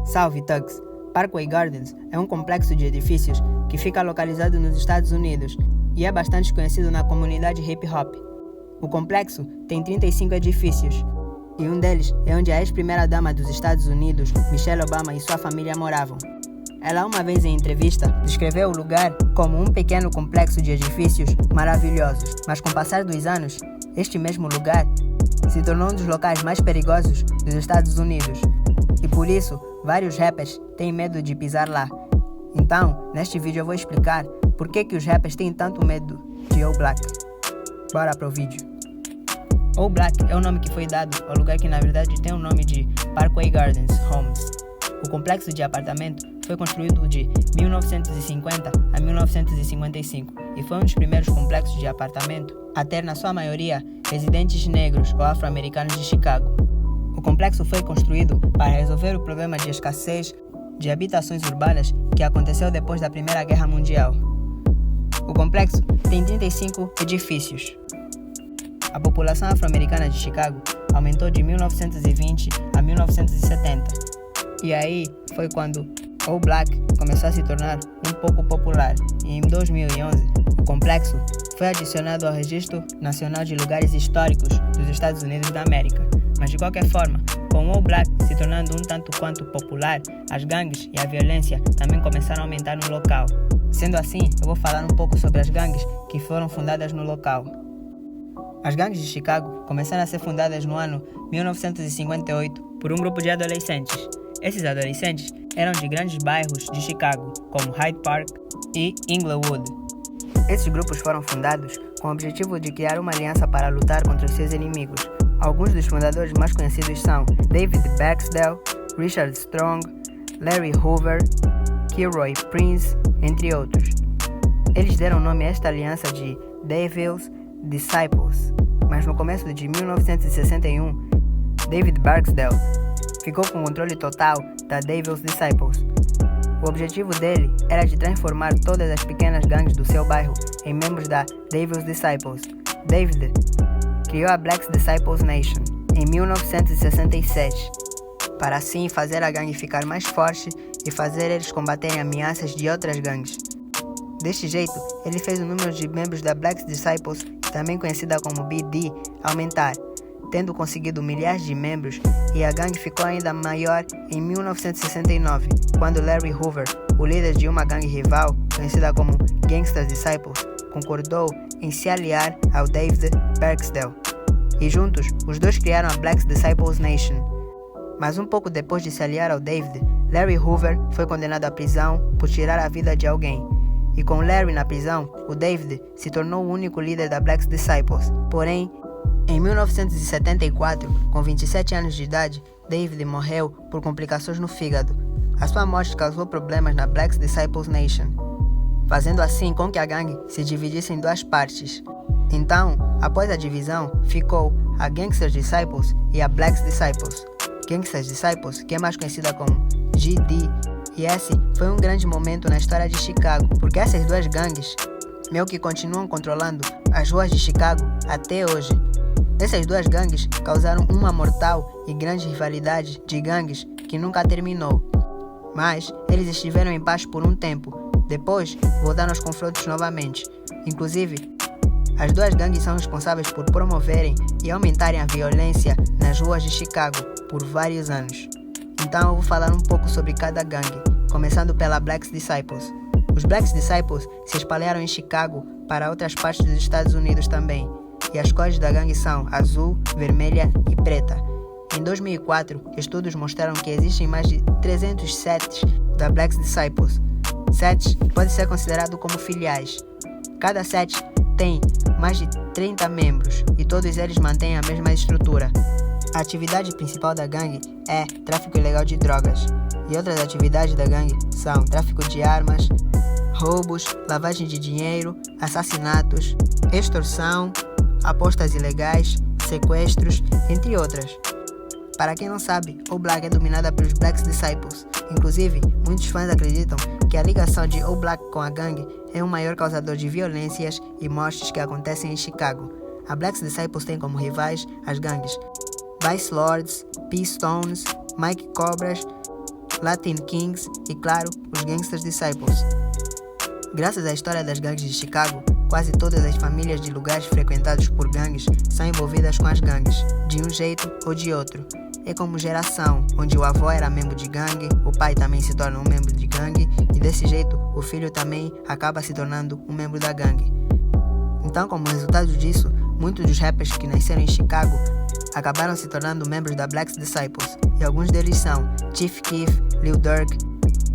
Salve Thugs! Parkway Gardens é um complexo de edifícios que fica localizado nos Estados Unidos e é bastante conhecido na comunidade hip-hop. O complexo tem 35 edifícios e um deles é onde a ex-primeira-dama dos Estados Unidos, Michelle Obama, e sua família moravam. Ela, uma vez em entrevista, descreveu o lugar como um pequeno complexo de edifícios maravilhosos, mas com o passar dos anos, este mesmo lugar se tornou um dos locais mais perigosos dos Estados Unidos e por isso vários rappers têm medo de pisar lá. Então, neste vídeo eu vou explicar por que os rappers têm tanto medo de All Black. Bora pro vídeo. All Black é o nome que foi dado ao lugar que na verdade tem o nome de Parkway Gardens Homes. O complexo de apartamento foi construído de 1950 a 1955 e foi um dos primeiros complexos de apartamento a ter, na sua maioria, residentes negros ou afro-americanos de Chicago. O complexo foi construído para resolver o problema de escassez de habitações urbanas que aconteceu depois da Primeira Guerra Mundial. O complexo tem 35 edifícios. A população afro-americana de Chicago aumentou de 1920 a 1970. E aí foi quando All Black começou a se tornar um pouco popular. E em 2011, o complexo foi adicionado ao Registro Nacional de Lugares Históricos dos Estados Unidos da América. Mas de qualquer forma, com All Black se tornando um tanto quanto popular, as gangues e a violência também começaram a aumentar no local. Sendo assim, eu vou falar um pouco sobre as gangues que foram fundadas no local. As gangues de Chicago começaram a ser fundadas no ano 1958 por um grupo de adolescentes. Esses adolescentes eram de grandes bairros de Chicago, como Hyde Park e Inglewood. Esses grupos foram fundados com o objetivo de criar uma aliança para lutar contra os seus inimigos. Alguns dos fundadores mais conhecidos são David Barksdale, Richard Strong, Larry Hoover, Kilroy Prince, entre outros. Eles deram nome a esta aliança de Devil's Disciples, mas no começo de 1961, David Barksdale ficou com o controle total da Devil's Disciples. O objetivo dele era de transformar todas as pequenas gangues do seu bairro em membros da Devil's Disciples. David criou a Black's Disciples Nation em 1967, para assim fazer a gangue ficar mais forte e fazer eles combaterem ameaças de outras gangues. Deste jeito, ele fez o número de membros da Black's Disciples, também conhecida como BD, aumentar, tendo conseguido milhares de membros, e a gangue ficou ainda maior em 1969, quando Larry Hoover, o líder de uma gangue rival, conhecida como Gangsta's Disciples, concordou em se aliar ao David Barksdale. E juntos, os dois criaram a Black's Disciples Nation. Mas um pouco depois de se aliar ao David, Larry Hoover foi condenado à prisão por tirar a vida de alguém. E com Larry na prisão, o David se tornou o único líder da Black's Disciples. Porém, em 1974, com 27 anos de idade, David morreu por complicações no fígado. A sua morte causou problemas na Black's Disciples Nation, fazendo assim com que a gangue se dividisse em duas partes. Então, após a divisão, ficou a Gangsta's Disciples e a Black's Disciples. Gangsta's Disciples, que é mais conhecida como GD, e esse foi um grande momento na história de Chicago, porque essas duas gangues meio que continuam controlando as ruas de Chicago até hoje. Essas duas gangues causaram uma mortal e grande rivalidade de gangues que nunca terminou. Mas eles estiveram em paz por um tempo, depois voltaram aos confrontos novamente. Inclusive, as duas gangues são responsáveis por promoverem e aumentarem a violência nas ruas de Chicago por vários anos. Então eu vou falar um pouco sobre cada gangue, começando pela Black's Disciples. Os Black's Disciples se espalharam em Chicago para outras partes dos Estados Unidos também, e as cores da gangue são azul, vermelha e preta. Em 2004, estudos mostraram que existem mais de 300 sets da Black's Disciples. Sets podem ser considerados como filiais. Cada set tem mais de 30 membros e todos eles mantêm a mesma estrutura. A atividade principal da gangue é tráfico ilegal de drogas, e outras atividades da gangue são tráfico de armas, roubos, lavagem de dinheiro, assassinatos, extorsão, apostas ilegais, sequestros, entre outras. Para quem não sabe, All Black é dominada pelos Black's Disciples. Inclusive, muitos fãs acreditam que a ligação de All Black com a gangue é o maior causador de violências e mortes que acontecem em Chicago. A Black's Disciples tem como rivais as gangues Vice Lords, P-Stones, Mike Cobras Latin Kings e, claro, os Gangsters Disciples. Graças à história das gangues de Chicago, quase todas as famílias de lugares frequentados por gangues são envolvidas com as gangues, de um jeito ou de outro. É como geração, onde o avô era membro de gangue, o pai também se torna um membro de gangue e desse jeito o filho também acaba se tornando um membro da gangue. Então, como resultado disso, muitos dos rappers que nasceram em Chicago acabaram se tornando membros da Black Disciples, e alguns deles são Chief Keef, Lil Durk,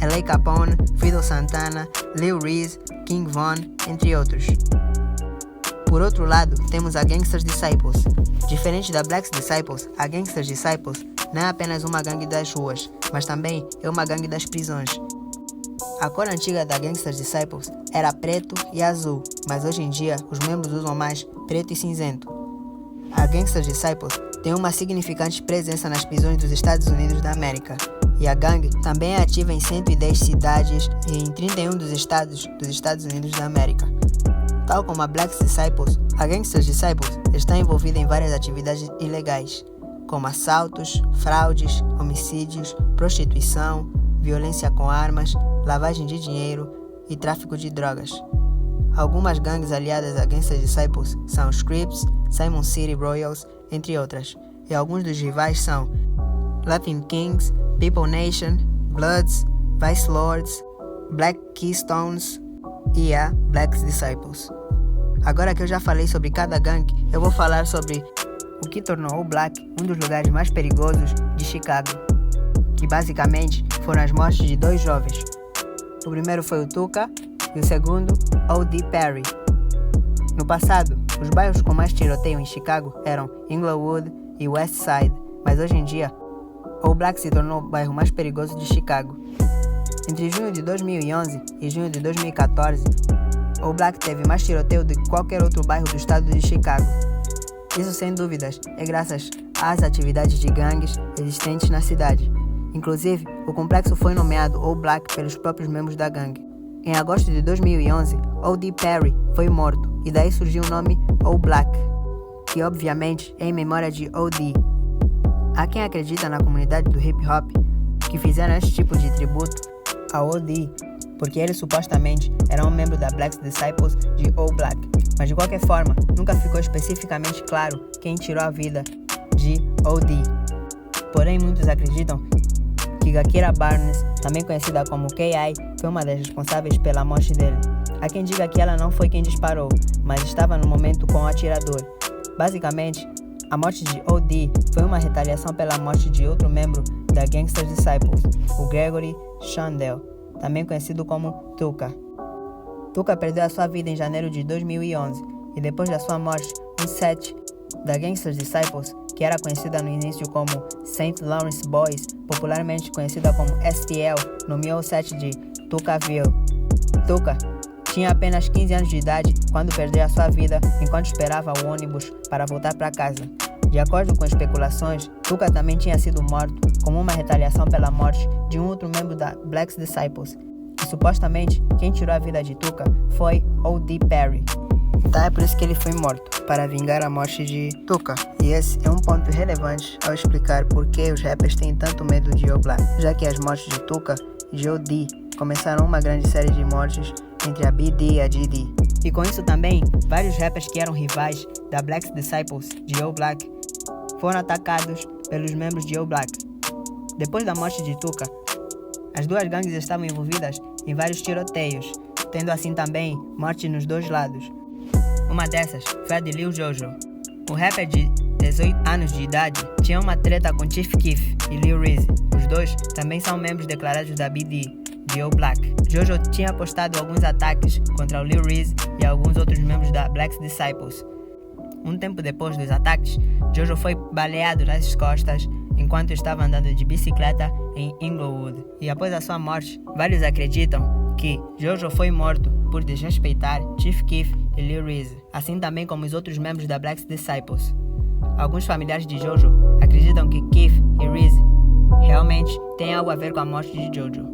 L.A. Capone, Fido Santana, Lil Reese, King Von, entre outros. Por outro lado, temos a Gangsters Disciples. Diferente da Black Disciples, a Gangsters Disciples não é apenas uma gangue das ruas, mas também é uma gangue das prisões. A cor antiga da Gangsters Disciples era preto e azul, mas hoje em dia os membros usam mais preto e cinzento. A Gangsters Disciples tem uma significante presença nas prisões dos Estados Unidos da América, e a gangue também é ativa em 110 cidades e em 31 dos estados dos Estados Unidos da América. Tal como a Black Disciples, a Gangsters Disciples está envolvida em várias atividades ilegais, como assaltos, fraudes, homicídios, prostituição, violência com armas, lavagem de dinheiro e tráfico de drogas. Algumas gangues aliadas a Gangsters Disciples são os Crips, Simon City Royals, entre outras, e alguns dos rivais são Latin Kings, People Nation, Bloods, Vice Lords, Black Keystones e a Black Disciples. Agora que eu já falei sobre cada gangue, eu vou falar sobre o que tornou o Black um dos lugares mais perigosos de Chicago, que basicamente foram as mortes de 2 jovens. O primeiro foi o Tuka e o segundo, O.D. Perry. No passado, os bairros com mais tiroteio em Chicago eram Inglewood e West Side, mas hoje em dia, o Black se tornou o bairro mais perigoso de Chicago. Entre junho de 2011 e junho de 2014, o Black teve mais tiroteio do que qualquer outro bairro do estado de Chicago. Isso, sem dúvidas, é graças às atividades de gangues existentes na cidade. Inclusive, o complexo foi nomeado O Black pelos próprios membros da gangue. Em agosto de 2011, O.D. Perry foi morto, e daí surgiu o nome O Black, que obviamente é em memória de O.D. Há quem acredita na comunidade do hip hop que fizeram esse tipo de tributo a O.D. porque ele supostamente era um membro da Black Disciples de O Black, mas de qualquer forma, nunca ficou especificamente claro quem tirou a vida de O.D. Porém, muitos acreditam que Gakira Barnes, também conhecida como K.I., foi uma das responsáveis pela morte dele. Há quem diga que ela não foi quem disparou, mas estava no momento com o atirador. Basicamente, a morte de O.D. foi uma retaliação pela morte de outro membro da Gangsters Disciples, o Gregory Chandel, também conhecido como Tuka. Tuka perdeu a sua vida em janeiro de 2011, e depois da sua morte, um set da Gangsters Disciples, que era conhecida no início como St. Lawrence Boys, popularmente conhecida como STL, nomeou o set de Tukaville. Tuka tinha apenas 15 anos de idade quando perdeu a sua vida enquanto esperava o ônibus para voltar para casa. De acordo com especulações, Tuka também tinha sido morto como uma retaliação pela morte de um outro membro da Black Disciples, e supostamente quem tirou a vida de Tuka foi O.D. Perry. Então é por isso que ele foi morto, para vingar a morte de Tuka. E esse é um ponto relevante ao explicar por que os rappers têm tanto medo de O Black, já que as mortes de Tuka e de O.D. começaram uma grande série de mortes entre a BD e a GD. E com isso também, vários rappers que eram rivais da Black Disciples de O Black foram atacados pelos membros de O Black. Depois da morte de Tuka, as duas gangues estavam envolvidas em vários tiroteios, tendo assim também mortes nos 2 lados. Uma dessas foi a de Lil Jojo. O rapper de 18 anos de idade tinha uma treta com Chief Keef e Lil Reese. Os dois também são membros declarados da BD, de O Black. Jojo tinha postado alguns ataques contra o Lil Reese e alguns outros membros da Black Disciples. Um tempo depois dos ataques, Jojo foi baleado nas costas enquanto estava andando de bicicleta em Inglewood. E após a sua morte, vários acreditam que Jojo foi morto por desrespeitar Chief Keef e Lil Reese, assim também como os outros membros da Black Disciples. Alguns familiares de Jojo acreditam que Keef e Reese realmente têm algo a ver com a morte de Jojo.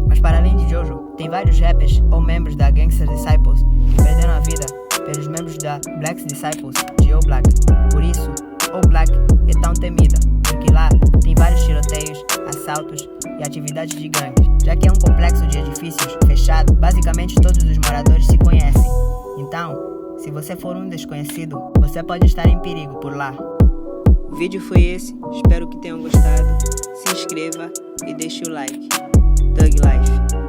Mas para além de Jojo, tem vários rappers ou membros da Gangsters Disciples que perderam a vida pelos membros da Black Disciples de O Black. Por isso, O Black é tão temida, porque lá tem vários tiroteios, assaltos assaltos e atividades de gangues. Já que é um complexo de edifícios fechado, basicamente todos os moradores se conhecem. Então, se você for um desconhecido, você pode estar em perigo por lá. O vídeo foi esse, espero que tenham gostado. Se inscreva e deixe o like. Thug Life.